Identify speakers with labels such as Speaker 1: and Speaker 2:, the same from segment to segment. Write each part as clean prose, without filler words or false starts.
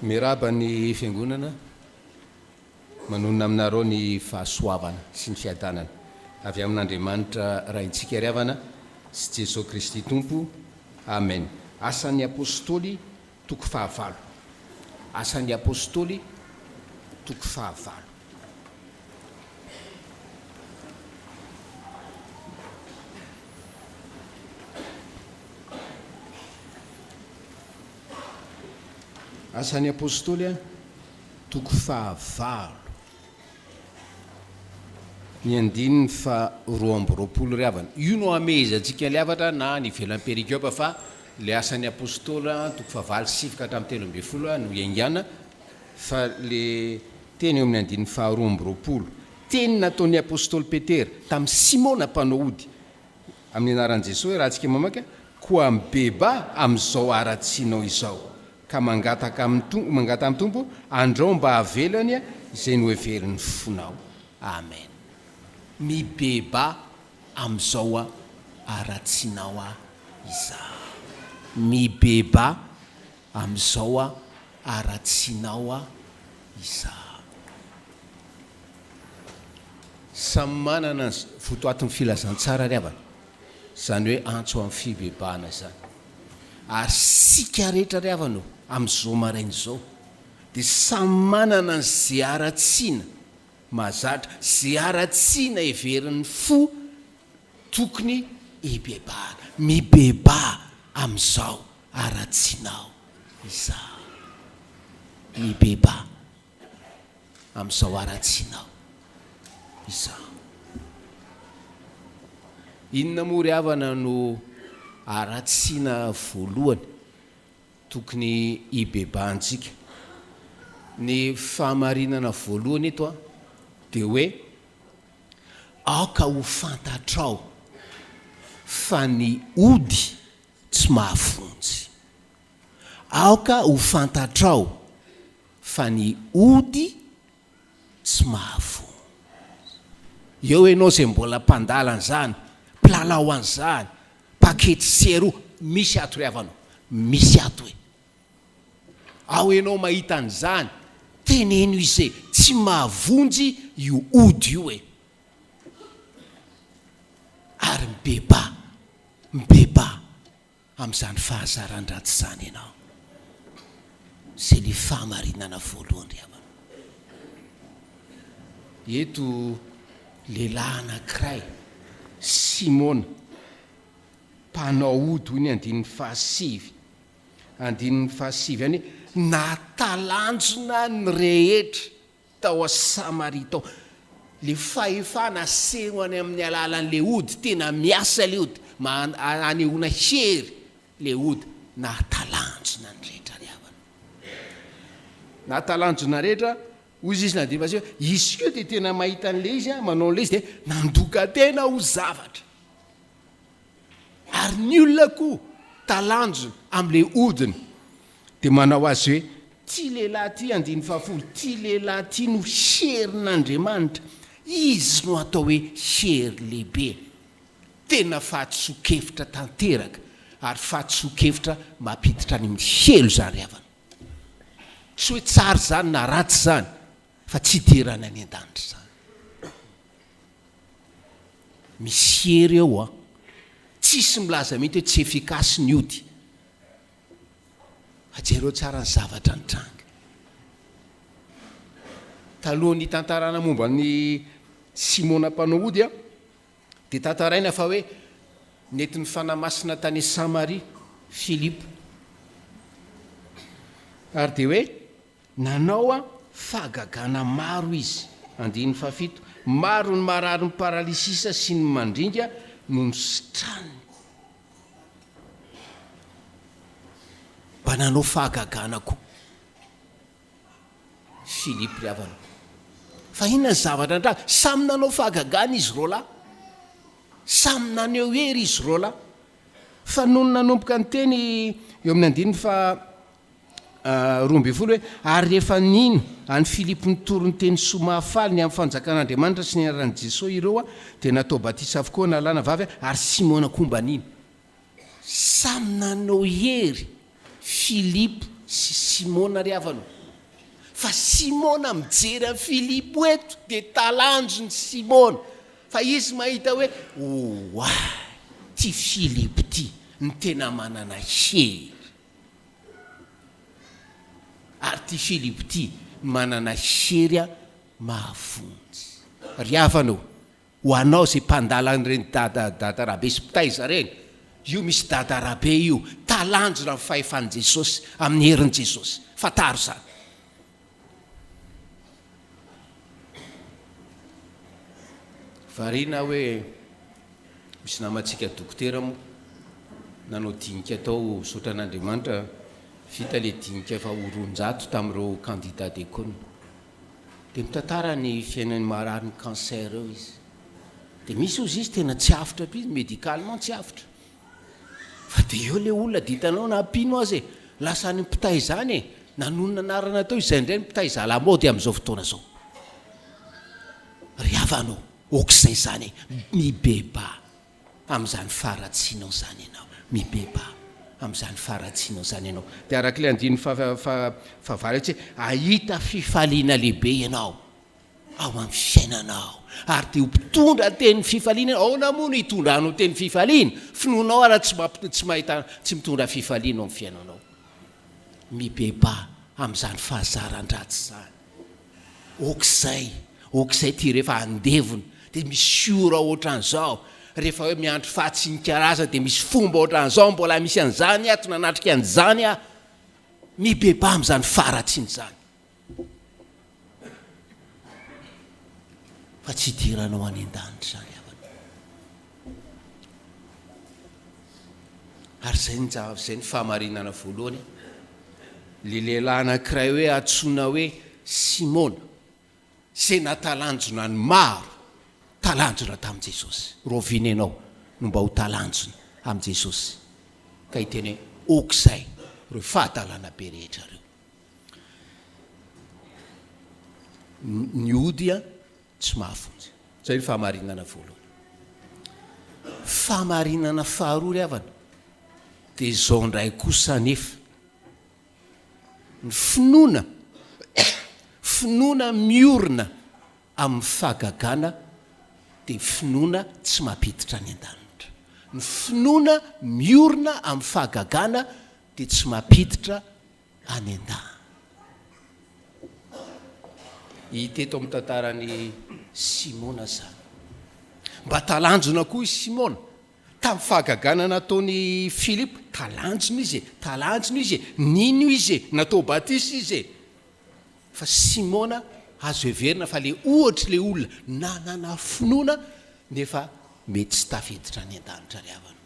Speaker 1: miraba ny fiangonana manonona aminareo ny fahasoavana sy ny fiadanana avy amin'Andriamanitra raintsika riavana sy Jesosy Kristy Tompo. Amen. Asan'ny apôstôly toko fahavalo. Asan'ny apôstôly toko fahavalo. Asan'ny apôstôly toko fahavalo. Ny andininy fa 2 riavana. Io no amezantsika liavatra na ny velan'ny perikiopa fa le asan'ny apôstôly toko fahavalo sifika hatramin'ny 13 no iangana fa le teny eo amin'ny andininy fa 2. Teny nataon'ny apôstôly Petera tamin'ny Simona mpanao ody amin'ny anaran'i Jesosy raha antsika mamaka koa mibeba amin'izao aratsianao izao ka mangata amin'ny tompo andrao mba havelany izay no everiny fonao. Amen. Mibeba amin'izao aratsianao izao. Mibeba amin'izao aratsianao izao. Samy manana fotoatin'ny filazantsara riavana, zany hoe antso amin'ny fibebahana zany. Ary sika rehetra riavana amin'izao marain'izao dia samy manana izay aratsiana mahazatra, izay aratsiana heverin'ny fo tokony hibebahana. Mibeba amin'izao aratsianao izao. Mibeba amin'izao aratsianao izao. Inona moa ry havana no aratsiana voalohany tokony hibebahantsika? Ny fahamarinana voalohany eto dia hoe aoka ho fantatrao fa ny ody tsy mahavonjy. Aoka ho fantatrao fa ny ody tsy mahavonjy. Eo ianao izay mbola mpandalana zany, mpilalao an'izany, pakety seroa, misy ato ry havanao, misy ato hoe. Ao ianao mahita an'izany, teneno izay tsy mahavonjy io ody io e. Ary mibeba amin'izany fahazaran-dratsy zany ianao. Zay le fahamarinana voalohany ry havana. Eto lehilahy anankiray, Simona, mpanao ody hoy ny andininy fahasivy. Andininy fahasivy any natalanjona ny rehetra tao a Samaria tao. Le fahefana sehoany amin'ny alalan'le ody, tena miasa le ody, anehoana hery le ody, natalanjona ny rehetra ry havana. Natalanjona rehetra, hoy izy na dia fasio izy keo dia tena mahita an'le izy manao an'le izy dia nandoka tena ho zavatra. Ary ny olona koa talanjona amin'le odiny dia manao azy hoe ty lehilahy ty andiny fahafolo, ty lehilahy ty no herin'Andriamanitra, izy no atao hoe hery lehibe. Tena fahatso-kevitra tanteraka ary fahatso-kevitra mampiditra any amin'ny helo zany ry havana. Tsy hoe tsara zany na ratsy zany fa tsy terana any an-danitra zany. Misy hery eo tsisy milaza mety hoe tsy efikasy ny ody. Ajereo tsara ny zavatra ny tranga. Talohan'ny tantarana momba ny Simona mpanao ody dia tantaraina fa hoe nety ny fanamasina tany Samaria Filipo. Ary dia hoe nanao fahagagana maro izy. Andininy fahafito, maro ny marary ny paralisisa sy ny mandringa no ny sitrany. Mba nanao fahagagana koa Filipo ry havana. Fa inona ny zavatra ndraha? Samy nanao fahagagana izy roa lahy, samy naneho hery izy roa lahy. Fa noho ny nanomboka ny teny eo amin'ny andininy fa 12 hoe ary rehefa nino any Filipo nitoro ny teny somahafaly ny amin'ny fanjakan'Andriamanitra sy ny anaran'i Jesosy ireo dia natao batisa avokoa nalana vavy ary Simona koa mba nino. Samy nanao hery Filipo sy simona ry havano fa simona mijery amin'ny filipo eto dia talanjo ny simona fa izy mahita hoe oay ty filipo ty ny tena manana hery ary ty filipo ty manana herya mahavonjy ry havanao ho anao zay mpandalan'ireny dadarabe sy mpitaiza reny io misy dadarabe io talanjona ny fahefan'i Jesosy amin'ny herin'i Jesosy fataro zany variana hoe misy namantsika dokotera moa nanao dinika tao sotran'Andriamanitra vita le dinika fa oronjato tamin'ireo candidat d'école dia mitantara ny fiainan'ny marary ny cancer eo izy dia misy ozy izy tena tsy afitra be izy médicalement tsy afitra fa dia eo le olona ditanao na ampino azy lasa ny mpitay zany e nanonona anarana tao izay indray mpitay zalamody amin'izao fotoana zao ry havanao okizay zany mibeba amin'izany faratsinao zany ianao mibeba amin'izany faratsinao zany ianao dia arak'ilay andiny favary tsy ahita fifaliana lehibe ianao ao amin'ny fiainanao ary dia mpitondra teny fifaliana ao namoa no hitondranao teny fifaliana finoanao ara tsy mahita tsy mitondra fifaliana ao amin'ny fiainanao mibeba amin'izany fahazaran-dratsy zany okizay ty rehefa andevona dia misy ora ohatran'izao rehefa hoe miandro fahatsinikaraza dia misy fomba ohatran'izao mbola misy an'izany ato nanatrika an'izany a mibeba amin'izany faratsiny zany fa tsy diranao any an-danitra zany avana ary zay ny fahamarinana voalohany le lehilahy anankiray hoe antsoina hoe Simona zay natalanjona ny maro talanjona tamin'i Jesosy roviana ianao no mba ho talanjona amin'i Jesosy ka hiteny hoe okizay reo fahatalana be rehetra reo ny ody a tsy mahafonjy zay ny fahamarinana voalohany fahamarinana faharoa ry havana dia zao ndray kosa nefa ny finoana miorina amin'ny fahagagana dia finoana tsy mampiditra any an-danitra ny finoana miorina amin'ny fahagagana dia tsy mampiditra any an-dana hiteto amin'ny tantarany Simona zany mba talanjona koa izy Simona tamin'ny fahagagana nataony Filipo talanjona izy nino izy natao batisa izy fa Simona azo heverina fa le ohatra le olona nanana finoana nefa mety tsy tafiditra any an-danitra ry havana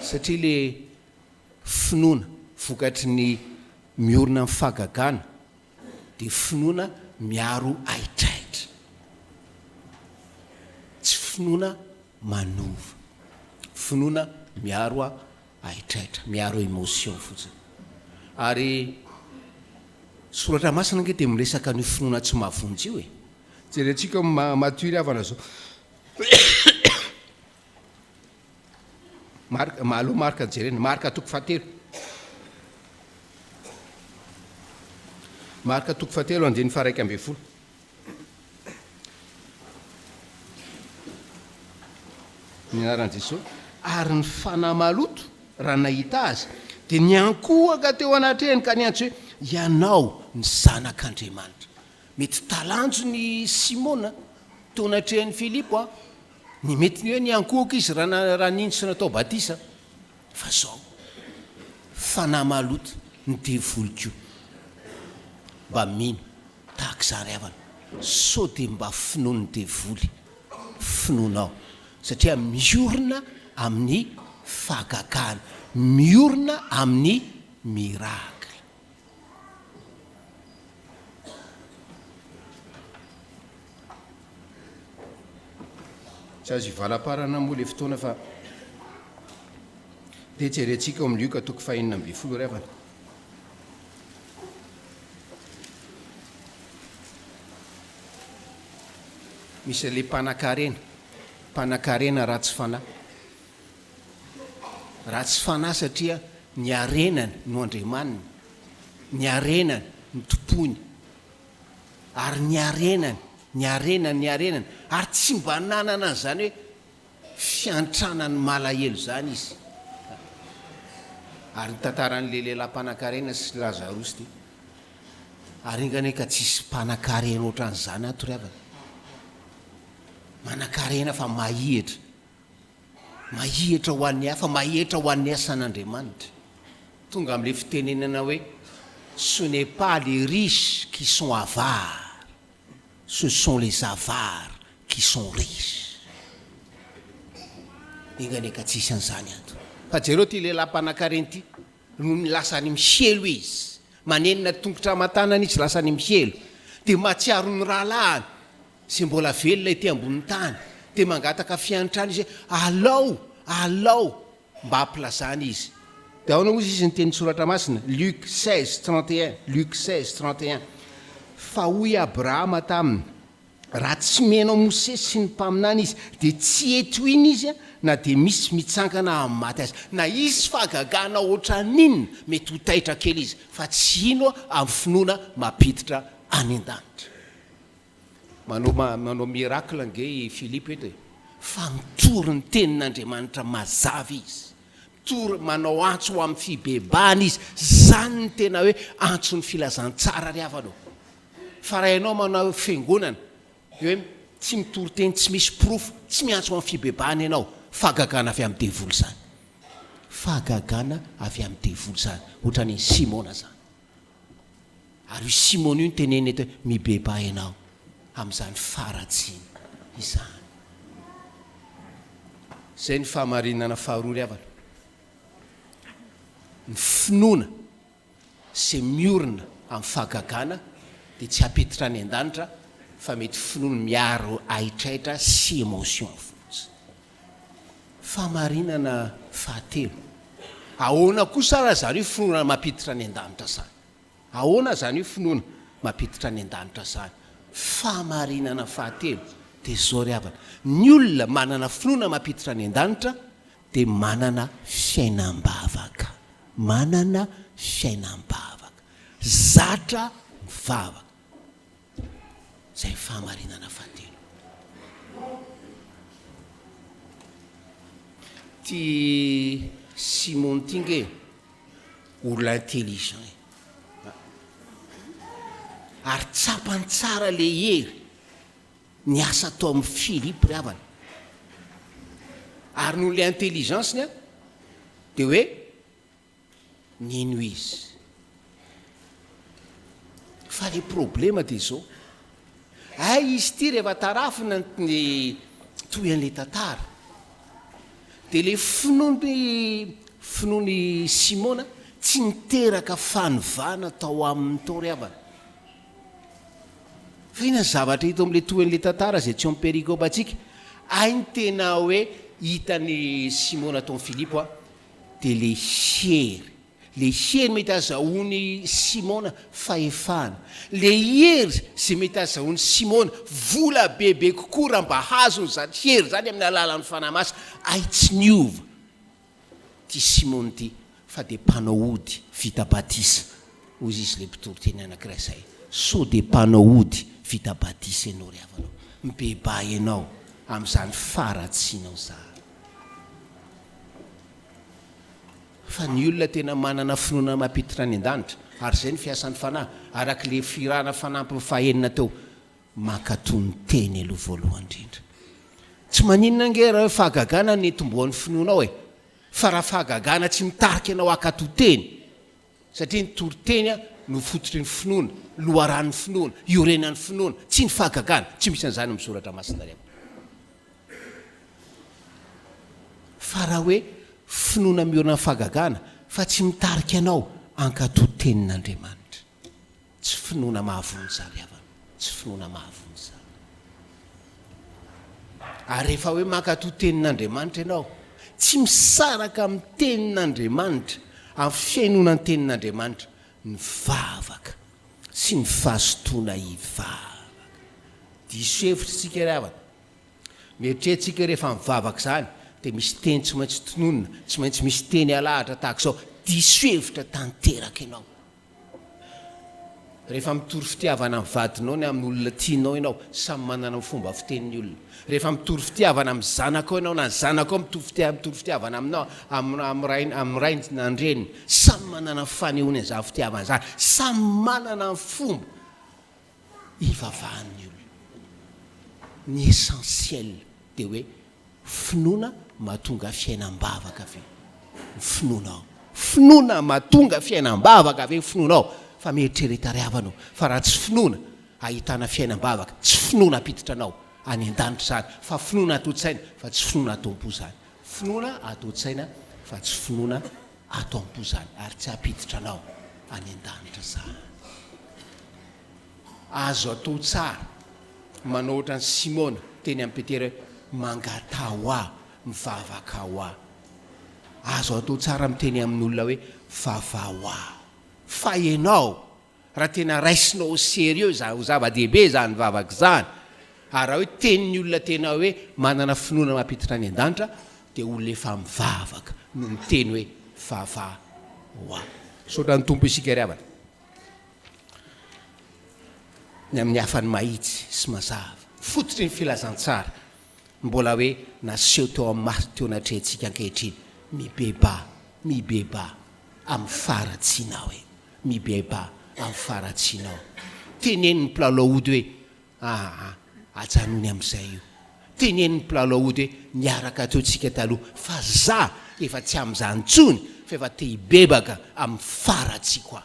Speaker 1: satria le finoana vokatry ny miorina amin'ny fahagagana dia finoana miaro aitraitra tsy finoana manova finoana miaro aitraitra miaro émotion fotsiny ary soratra masina nge dia miresaka ny finoana tsy mahavonjy io e jerentsika matory havana zao aloha marika jerena marika toko fahatelo marika toko fahatelo andiny faraiky amby folo ny anaran'i Jesosy ary ny fanahy maloto raha nahita azy dia niankohaka teo anatreny ka niantso hoe ianao ny zanak'Andriamanitra mety talanjo ny Simona teo anatrehan'ny Filipo a ny mety hoe niankohaka izy raha nintsy natao batisa fa zao fanahy maloto ny devoliko mba mino tahaka izany havana sao dia mba finoan'ny devoly finoanao satria miorina amin'ny fahagagana miorina amin'ny miracle tsy azo ivalaparana moa le fotoana fa dia jerentsika amin'ny lioka toko fahenina amby folo ry havana misy le mpanakarena ratsy fanahy raha tsy fanahy satria ny arenany no andriamaniny, ny arenany ny tompony, ary ny arenany ary tsy mba nanana an'izany hoe fiantranany malahelo zany izy. Ary ny tantaran'le lehilahy-panan-karena sy Lazarosy ty ary ingany ka tsisy mpanan-karena ohatran'izany ato ry avana, manan-karena fa mahihitra ho an'ny hafa, mahihitra ho an'ny asan'Andriamanitra. Tonga amin'le fitenenana hoe ce n'est pas les riches qui sont avares, ce sont les avares qui sont riches. Ingany ka tsisy an'izany ato. Fa jereo ty lehilahy-panan-karena ty no lasany miselo izy, manenina tongotra aman-tanany izy lasany miselo, dia matsiaro ny rahalahiny sy mbola velona ety ambony tany, dia mangataka fiantrana izy hoe alao mba hampilazany izy. Dia ao moa izy ny teny soratra masina Luc 16:31 fa hoy Abrahama taminy, raha tsy menao Mosesy sy ny mpaminany izy dia tsy eto iny izy na dia misy mitsangana amin'ny maty azy. Na izy fahagagana oatra n'inona mety ho taitra kely izy, fa tsy ino amin'ny finoana mampiditra any an-danitra. Manao miracle nge i Filipo eto, fa mitory ny tenin'Andriamanitra mazava izy, mitory manao antso ho amin'ny fibebahana izy. Zany ny tena hoe antso ny filazantsara ry avanao. Fa raha ianao manao fiangonana hoe tsy mitory teny, tsy misy profo, tsy miantso ho amin'ny fibebahana ianao, fahagagana avy amin'ny devoly zany, fahagagana avy amin'ny devoly zany, ohatran'ny Simona zany. Ary io Simona io ny teneny eto mibeba ianao amin'izany faratsiny izany. Zay ny fahamarinana faharoa ry avana, ny finoana sy miorina amin'ny fahagagana dia tsy hampiditra any an-danitra, fa mety finoana miaro aitraitra sy émotion fotsy. Fahamarinana fahatelo, ahoana kosa raha zany io finoana mampiditra any an-danitra zany? Ahoana zany io finoana mampiditra any an-danitra zany? Fahamarinana fahatelo dia zao ry havana, ny olona manana finoana mampiditra any an-danitra dia manana fiainam-bavaka, zatra mivavaka. Zay fahamarinana fahatelo. Ty Simon ty nge olona intelligent ary tsapany tsara le hery ny asa atao amin'ny Filipo ry havana. Ary noho le intelligenceny dia hoe nino izy. Fa le problema dia zao, izy ty rehefa tarafina ny toy an'le tantara, dia le finoany Simona tsy niteraka fanovana tao amin'ny tao ry havana. Fa ina zavatra hita amin'le toy an'le tantara zay tsy eo amin'ny perikôpa antsika, ny tena hoe hitany Simona tao amin'ny Filipo dia le hery mety azahoany Simona fahefana, le hery zay mety azahoany Simona vola bebe kokoa raha mba hazony zany hery zany amin'ny alalan'ny fanahy masina. Tsy niova ty Simona ty, fa dia mpanao ody vita batisa. Ozy izy le mpitory teny anankiray zay, so dia mpanao ody vita batisa ianao ry havanao, mibeba ianao amin'izany faratsinao zany. Fa ny olona tena manana finoana mampiditra any an-danitra, ary zay ny fiasan'ny fanahy, araka le firana fanampy fahenina teo, mankatony teny aloha voalohany indrindra. Tsy maninona nge raha fahagagana ny tomboan'ny finoanao fa raha fahagagana tsy mitarika ianao akatoteny, satria ny toriteny no fototry ny finoana, loharan'ny finoana, iorenan'ny finoana, tsy ny fahagagana. Tsy misy an'izany amin'ny soratra masina ry. Fa raha hoe finoana miorina fahagagana fa tsy mitarika ianao ankatotenin'Andriamanitra, tsy finoana mahavonjy ry havana, tsy finoana mahavonjy. Ary rehefa hoe mankatotenin'Andriamanitra ianao, tsy misaraka amin'ny tenin'Andriamanitra, amin'ny fiainona ny tenin'Andriamanitra, ny vavaka sy ny fahasotoana hivavaka. Diso hevitra tsika ry havana, mieritreritsika rehefa mivavaka zany dia misy teny tsy maintsy tononona, tsy maintsy misy teny alahatra tahaka izao diso hevitra tanteraka ianao. Rehefa mitory fitiavana amin'ny vadinao ny amin'ny olona tianao ianao, samy manana ny fomba fitenin'ny olona. Rehefa mitory fitiavana amin'ny zanakao ianao na ny zanakao mitory fitiavana aminao amin'ny ray na ny reniny, samy manana ny fanehoany an'izany fitiavana izany, samy manana ny fomba ivavahan'ny olona. Ny essentiel dia hoe finoana mahatonga fiainam-bavaka ve finoanao, finoana mahatonga fiainam-bavaka ve finoanao. Fa mieritrereta ry havanao, fa raha tsy finoana ahitana fiainam-bavaka, tsy finoana apititra anao any an-danitra zany, fa finoana atao-tsaina fa tsy finoana atao-po zany. Finoana atao-tsaina fa tsy finoana atao-po zany, ary tsy apititra anao any an-danitra zany. Azo atao tsara manao ohatra ny Simona teny amin'ny Petera mangata ho aho, mivavaka ho aho. Azo atao tsara miteny amin'ny olona hoe vava ho aho. Fa ianao raha tena raisinao sérieux ho zava-dehibe zany vavaka zany, ary raha hoe tenin'ny olona tena hoe manana finoana mampititra any an-danitra, dia olona efa mivavaka no miteny hoe vava ho aho. Saotra ny tompo isika ry havana ny amin'ny hafany mahitsy sy mazava, fototry ny filazantsara mbola hoe naseho teo amin'ny maso teo anatrehantsika ankehitriny, mibeba amin'ny faratsianao hoe mibeba amin'ny faratsianao. Tenenin'ny mpilalao-ody hoe ajanony amin'izay io, tenenin'ny mpilalao-ody hoe niaraka teotsika taloha, fa za efa tsy amin'izany tsony fa efa te hibebaka amin'ny faratsy koa.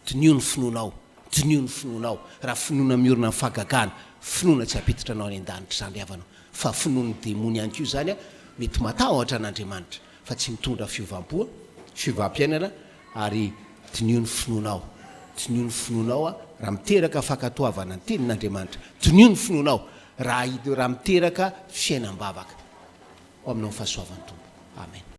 Speaker 1: Dinio ny finoanao, dinio ny finoanao. Raha finoana miorina amin'ny fagagana, finoana tsy apititra anao any an-danitra zany havanao, fa finoan'ny demony ihany koa zany mety matahotra an'Andriamanitra fa tsy mitondra fiovampoa, fiovam-piainana, ary dinio ny finoanao, dinio ny finoanao raha miteraka fankatoavana ny tenin'Andriamanitra, dinio ny finoanao raha miteraka fiainam-bavaka. Ho aminao ny fahasoavan'ny Tompo. Amen.